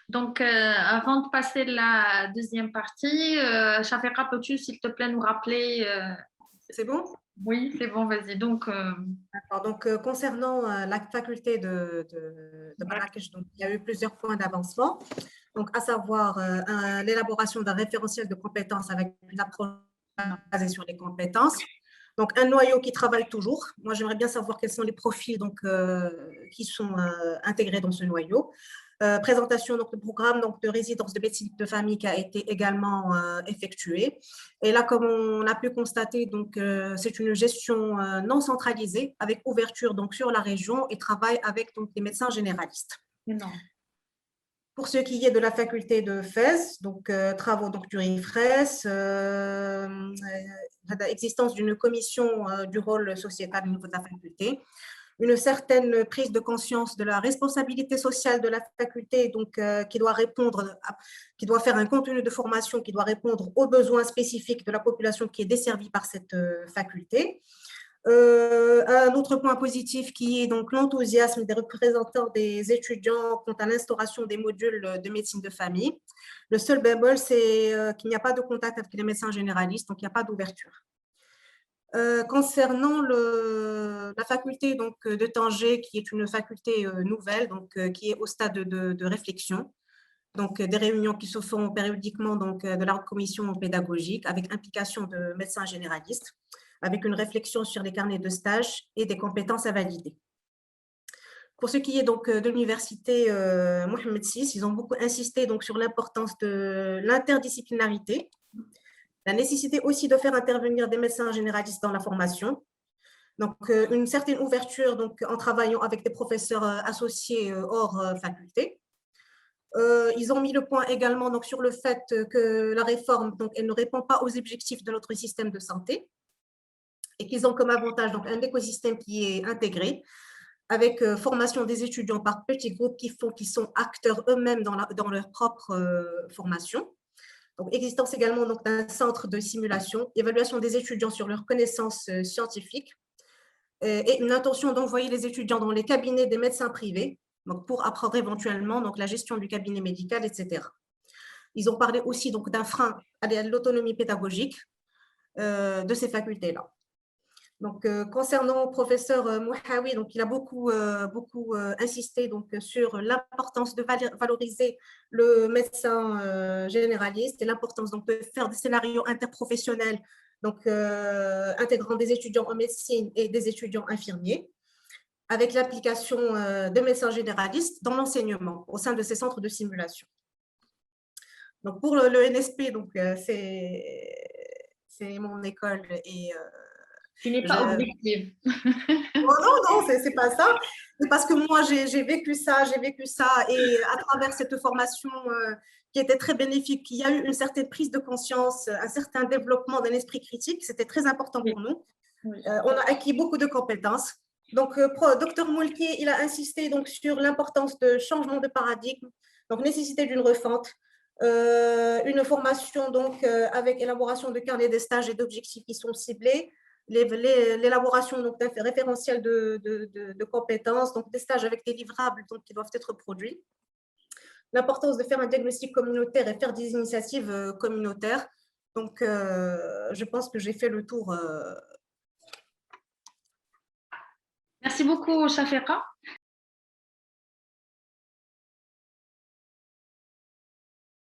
Donc, avant de passer la deuxième partie, Shafika, peux-tu, s'il te plaît, nous rappeler C'est bon? Oui, c'est bon, vas-y. Donc, D'accord. Donc, concernant la faculté de Marrakech, donc, il y a eu plusieurs points d'avancement. Donc, à savoir l'élaboration d'un référentiel de compétences avec une approche basée sur les compétences. Donc, un noyau qui travaille toujours. Moi, j'aimerais bien savoir quels sont les profils donc, qui sont intégrés dans ce noyau. Présentation donc, du programme donc, de résidence de médecine de famille qui a été également effectué. Et là, comme on a pu constater, donc, c'est une gestion non centralisée avec ouverture donc, sur la région et travail avec donc, des médecins généralistes. non. Pour ce qui est de la faculté de Fès, donc travaux donc, du RIFRES, existence d'une commission du rôle sociétal au niveau de la faculté, une certaine prise de conscience de la responsabilité sociale de la faculté, donc qui doit répondre, qui doit faire un contenu de formation qui doit répondre aux besoins spécifiques de la population qui est desservie par cette faculté. Un autre point positif qui est donc l'enthousiasme des représentants des étudiants quant à l'instauration des modules de médecine de famille. Le seul bémol, c'est qu'il n'y a pas de contact avec les médecins généralistes, donc il n'y a pas d'ouverture. Concernant la faculté donc, de Tanger, qui est une faculté nouvelle, donc, qui est au stade de réflexion, donc des réunions qui se font périodiquement donc, de la commission pédagogique avec implication de médecins généralistes, avec une réflexion sur les carnets de stage et des compétences à valider. Pour ce qui est donc de l'université Mohamed VI, ils ont beaucoup insisté donc, sur l'importance de l'interdisciplinarité, la nécessité aussi de faire intervenir des médecins généralistes dans la formation. Donc, une certaine ouverture donc, en travaillant avec des professeurs associés hors faculté. Ils ont mis le point également donc, sur le fait que la réforme donc, elle ne répond pas aux objectifs de notre système de santé et qu'ils ont comme avantage donc, un écosystème qui est intégré avec formation des étudiants par petits groupes qui sont acteurs eux-mêmes dans leur propre formation. Donc, existence également d'un centre de simulation, évaluation des étudiants sur leurs connaissances scientifiques et une intention d'envoyer les étudiants dans les cabinets des médecins privés donc pour apprendre éventuellement donc, la gestion du cabinet médical, etc. Ils ont parlé aussi d'un frein à l'autonomie pédagogique de ces facultés-là. Donc, concernant le professeur Mouhawi, donc, il a beaucoup insisté donc, sur l'importance de valoriser le médecin généraliste et l'importance donc, de faire des scénarios interprofessionnels donc, intégrant des étudiants en médecine et des étudiants infirmiers, avec l'application de médecins généralistes dans l'enseignement au sein de ces centres de simulation. Donc, pour le NSP, c'est mon école et Tu n'es pas objective. oh non, c'est pas ça. C'est parce que moi, j'ai vécu ça, et à travers cette formation qui était très bénéfique, il y a eu une certaine prise de conscience, un certain développement d'un esprit critique, c'était très important pour nous. Oui. On a acquis beaucoup de compétences. Donc, Dr Moulki, il a insisté donc, sur l'importance de changement de paradigme, donc nécessité d'une refonte, une formation donc, avec élaboration de carnets de stages et d'objectifs qui sont ciblés, l'élaboration d'un référentiel de compétences, donc des stages avec des livrables donc, qui doivent être produits, l'importance de faire un diagnostic communautaire et faire des initiatives communautaires. Donc, je pense que j'ai fait le tour. Merci beaucoup, Shafika.